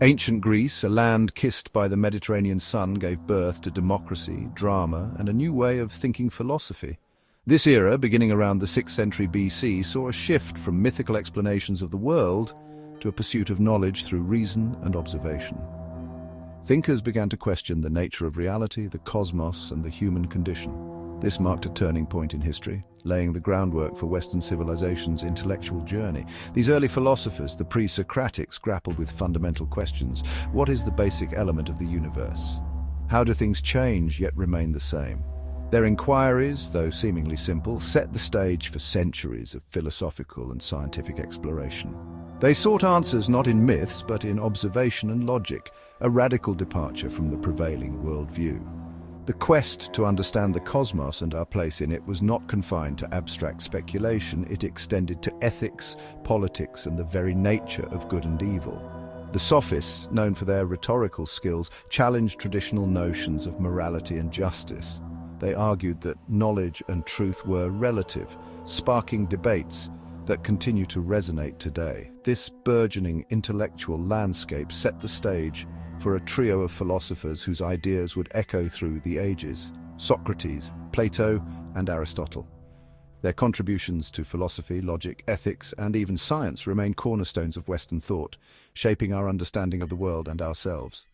Ancient Greece, a land kissed by the Mediterranean sun, gave birth to democracy, drama, and a new way of thinking philosophy. This era, beginning around the 6th century BC, saw a shift from mythical explanations of the world to a pursuit of knowledge through reason and observation. Thinkers began to question the nature of reality, the cosmos, and the human condition. This marked a turning point in history, laying the groundwork for Western civilization's intellectual journey. These early philosophers, the pre-Socratics, grappled with fundamental questions. What is the basic element of the universe? How do things change yet remain the same? Their inquiries, though seemingly simple, set the stage for centuries of philosophical and scientific exploration. They sought answers not in myths, but in observation and logic, a radical departure from the prevailing worldview. The quest to understand the cosmos and our place in it was not confined to abstract speculation. It extended to ethics, politics, and the very nature of good and evil. The sophists, known for their rhetorical skills, challenged traditional notions of morality and justice. They argued that knowledge and truth were relative, sparking debates that continue to resonate today. This burgeoning intellectual landscape set the stage for a trio of philosophers whose ideas would echo through the ages: Socrates, Plato, and Aristotle. Their contributions to philosophy, logic, ethics, and even science remain cornerstones of Western thought, shaping our understanding of the world and ourselves.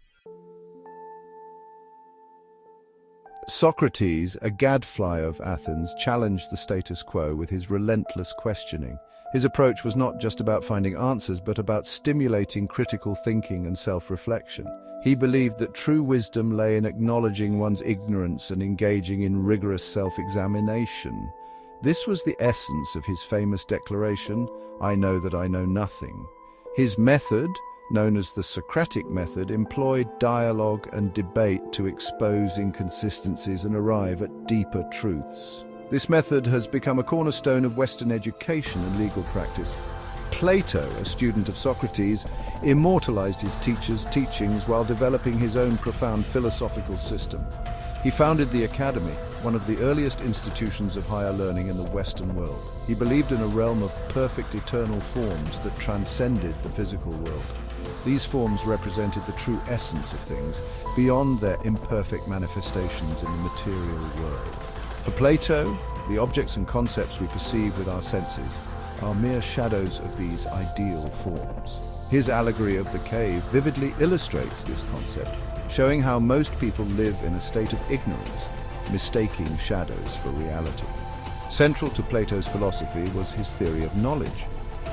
Socrates, a gadfly of Athens, challenged the status quo with his relentless questioning. His approach was not just about finding answers, but about stimulating critical thinking and self-reflection. He believed that true wisdom lay in acknowledging one's ignorance and engaging in rigorous self-examination. This was the essence of his famous declaration, "I know that I know nothing." His method, known as the Socratic method, employed dialogue and debate to expose inconsistencies and arrive at deeper truths. This method has become a cornerstone of Western education and legal practice. Plato, a student of Socrates, immortalized his teacher's teachings while developing his own profound philosophical system. He founded the Academy, one of the earliest institutions of higher learning in the Western world. He believed in a realm of perfect eternal forms that transcended the physical world. These forms represented the true essence of things, beyond their imperfect manifestations in the material world. For Plato, the objects and concepts we perceive with our senses are mere shadows of these ideal forms. His allegory of the cave vividly illustrates this concept, showing how most people live in a state of ignorance, mistaking shadows for reality. Central to Plato's philosophy was his theory of knowledge.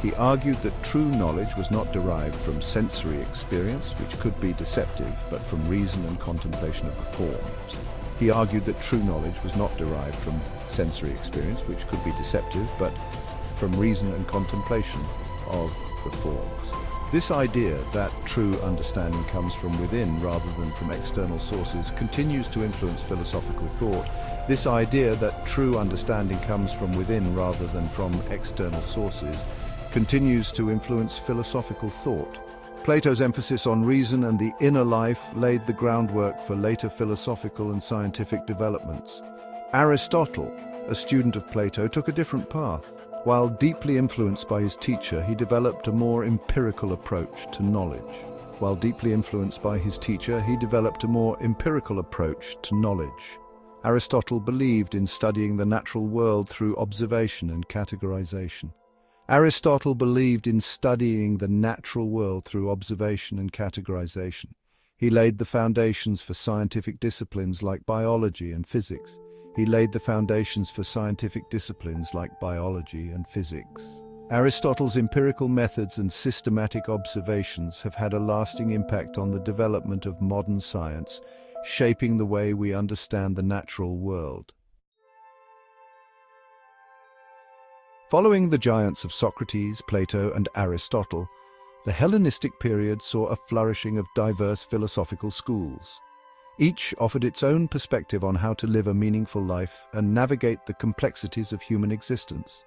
He argued that true knowledge was not derived from sensory experience, which could be deceptive, but from reason and contemplation of the forms. He argued that true knowledge was not derived from sensory experience, which could be deceptive, but from reason and contemplation of the forms. This idea that true understanding comes from within rather than from external sources continues to influence philosophical thought. This idea that true understanding comes from within rather than from external sources continues to influence philosophical thought. Plato's emphasis on reason and the inner life laid the groundwork for later philosophical and scientific developments. Aristotle, a student of Plato, took a different path. While deeply influenced by his teacher, he developed a more empirical approach to knowledge. Aristotle believed in studying the natural world through observation and categorization. He laid the foundations for scientific disciplines like biology and physics. Aristotle's empirical methods and systematic observations have had a lasting impact on the development of modern science, shaping the way we understand the natural world. Following the giants of Socrates, Plato, and Aristotle, the Hellenistic period saw a flourishing of diverse philosophical schools. Each offered its own perspective on how to live a meaningful life and navigate the complexities of human existence.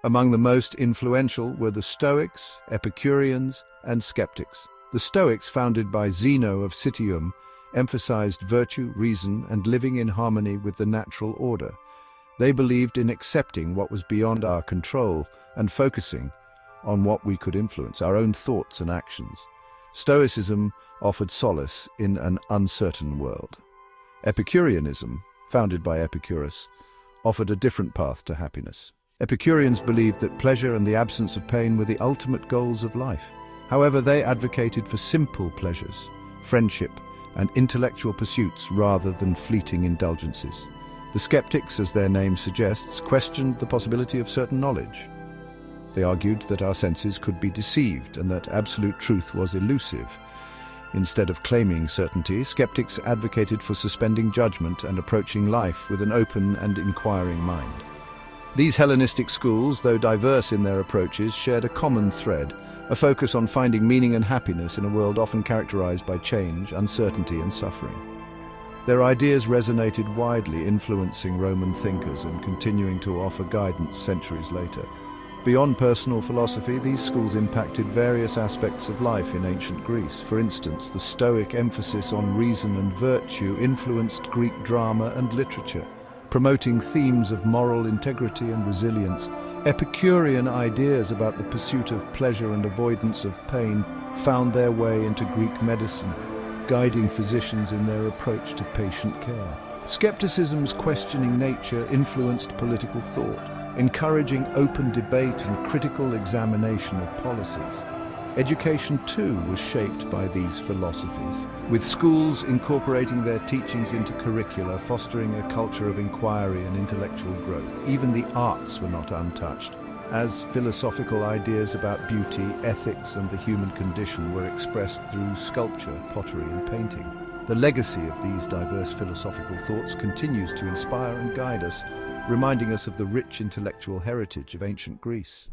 Among the most influential were the Stoics, Epicureans, and Skeptics. The Stoics, founded by Zeno of Citium, emphasized virtue, reason, and living in harmony with the natural order. They believed in accepting what was beyond our control and focusing on what we could influence, our own thoughts and actions. Stoicism offered solace in an uncertain world. Epicureanism, founded by Epicurus, offered a different path to happiness. Epicureans believed that pleasure and the absence of pain were the ultimate goals of life. However, they advocated for simple pleasures, friendship, and intellectual pursuits rather than fleeting indulgences. The skeptics, as their name suggests, questioned the possibility of certain knowledge. They argued that our senses could be deceived and that absolute truth was elusive. Instead of claiming certainty, skeptics advocated for suspending judgment and approaching life with an open and inquiring mind. These Hellenistic schools, though diverse in their approaches, shared a common thread, a focus on finding meaning and happiness in a world often characterized by change, uncertainty, and suffering. Their ideas resonated widely, influencing Roman thinkers and continuing to offer guidance centuries later. Beyond personal philosophy, these schools impacted various aspects of life in ancient Greece. For instance, the Stoic emphasis on reason and virtue influenced Greek drama and literature, promoting themes of moral integrity and resilience. Epicurean ideas about the pursuit of pleasure and avoidance of pain found their way into Greek medicine, guiding physicians in their approach to patient care. Skepticism's questioning nature influenced political thought, encouraging open debate and critical examination of policies. Education, too, was shaped by these philosophies, with schools incorporating their teachings into curricula, fostering a culture of inquiry and intellectual growth. Even the arts were not untouched, as philosophical ideas about beauty, ethics, and the human condition were expressed through sculpture, pottery, and painting. The legacy of these diverse philosophical thoughts continues to inspire and guide us, reminding us of the rich intellectual heritage of ancient Greece.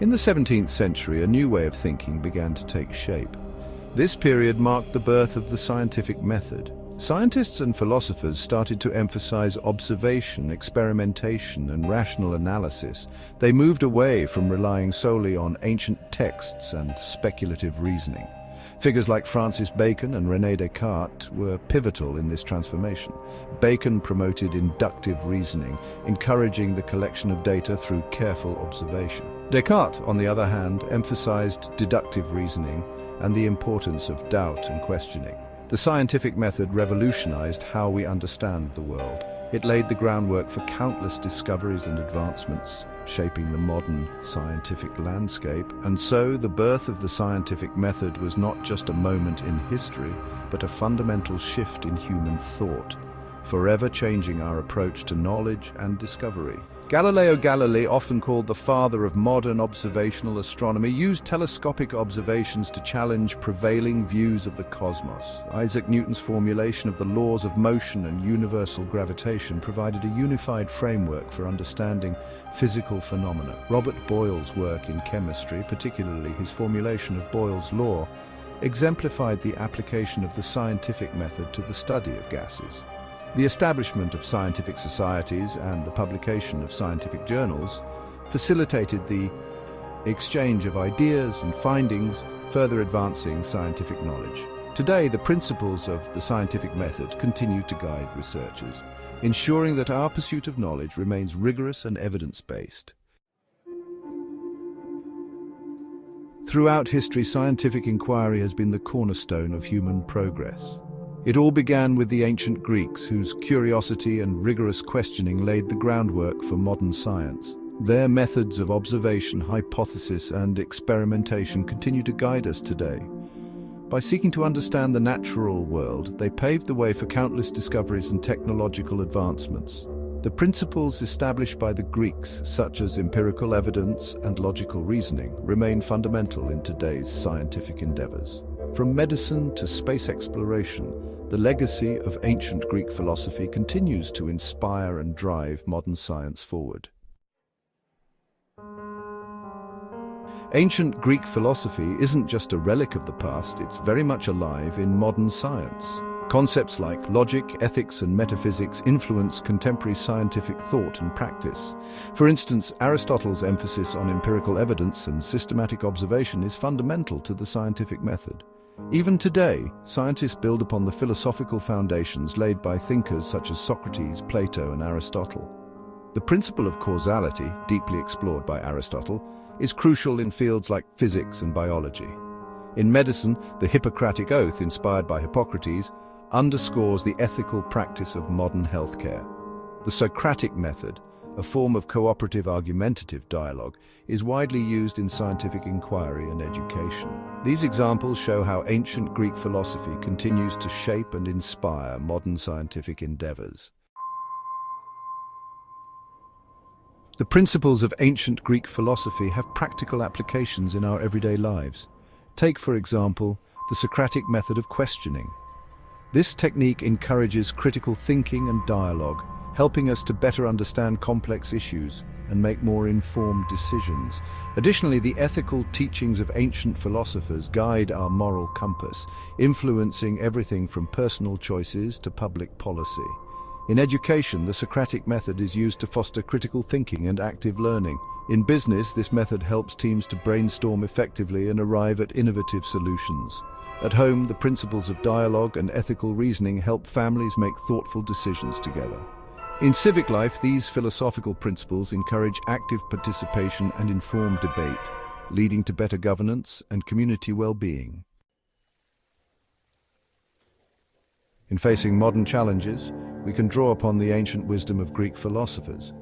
In the 17th century, a new way of thinking began to take shape. This period marked the birth of the scientific method. Scientists and philosophers started to emphasize observation, experimentation, and rational analysis. They moved away from relying solely on ancient texts and speculative reasoning. Figures like Francis Bacon and René Descartes were pivotal in this transformation. Bacon promoted inductive reasoning, encouraging the collection of data through careful observation. Descartes, on the other hand, emphasized deductive reasoning and the importance of doubt and questioning. The scientific method revolutionized how we understand the world. It laid the groundwork for countless discoveries and advancements, shaping the modern scientific landscape. And so the birth of the scientific method was not just a moment in history, but a fundamental shift in human thought, forever changing our approach to knowledge and discovery. Galileo Galilei, often called the father of modern observational astronomy, used telescopic observations to challenge prevailing views of the cosmos. Isaac Newton's formulation of the laws of motion and universal gravitation provided a unified framework for understanding physical phenomena. Robert Boyle's work in chemistry, particularly his formulation of Boyle's law, exemplified the application of the scientific method to the study of gases. The establishment of scientific societies and the publication of scientific journals facilitated the exchange of ideas and findings, further advancing scientific knowledge. Today, the principles of the scientific method continue to guide researchers, ensuring that our pursuit of knowledge remains rigorous and evidence-based. Throughout history, scientific inquiry has been the cornerstone of human progress. It all began with the ancient Greeks, whose curiosity and rigorous questioning laid the groundwork for modern science. Their methods of observation, hypothesis, and experimentation continue to guide us today. By seeking to understand the natural world, they paved the way for countless discoveries and technological advancements. The principles established by the Greeks, such as empirical evidence and logical reasoning, remain fundamental in today's scientific endeavors. From medicine to space exploration, the legacy of ancient Greek philosophy continues to inspire and drive modern science forward. Ancient Greek philosophy isn't just a relic of the past, it's very much alive in modern science. Concepts like logic, ethics, and metaphysics influence contemporary scientific thought and practice. For instance, Aristotle's emphasis on empirical evidence and systematic observation is fundamental to the scientific method. Even today, scientists build upon the philosophical foundations laid by thinkers such as Socrates, Plato, and Aristotle. The principle of causality, deeply explored by Aristotle, is crucial in fields like physics and biology. In medicine, the Hippocratic Oath, inspired by Hippocrates, underscores the ethical practice of modern healthcare. The Socratic method, a form of cooperative argumentative dialogue, is widely used in scientific inquiry and education. These examples show how ancient Greek philosophy continues to shape and inspire modern scientific endeavors. The principles of ancient Greek philosophy have practical applications in our everyday lives. Take, for example, the Socratic method of questioning. This technique encourages critical thinking and dialogue, helping us to better understand complex issues and make more informed decisions. Additionally, the ethical teachings of ancient philosophers guide our moral compass, influencing everything from personal choices to public policy. In education, the Socratic method is used to foster critical thinking and active learning. In business, this method helps teams to brainstorm effectively and arrive at innovative solutions. At home, the principles of dialogue and ethical reasoning help families make thoughtful decisions together. In civic life, these philosophical principles encourage active participation and informed debate, leading to better governance and community well-being. In facing modern challenges, we can draw upon the ancient wisdom of Greek philosophers.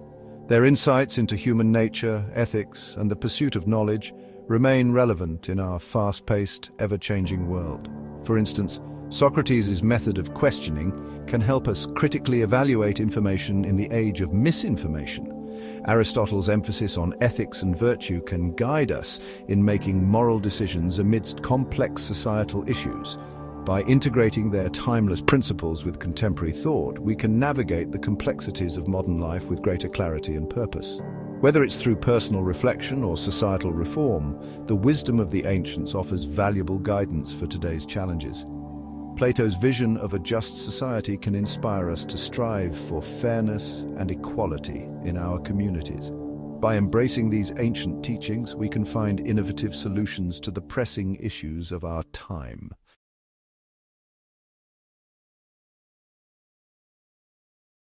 Their insights into human nature, ethics, and the pursuit of knowledge remain relevant in our fast-paced, ever-changing world. For instance, Socrates' method of questioning can help us critically evaluate information in the age of misinformation. Aristotle's emphasis on ethics and virtue can guide us in making moral decisions amidst complex societal issues. By integrating their timeless principles with contemporary thought, we can navigate the complexities of modern life with greater clarity and purpose. Whether it's through personal reflection or societal reform, the wisdom of the ancients offers valuable guidance for today's challenges. Plato's vision of a just society can inspire us to strive for fairness and equality in our communities. By embracing these ancient teachings, we can find innovative solutions to the pressing issues of our time.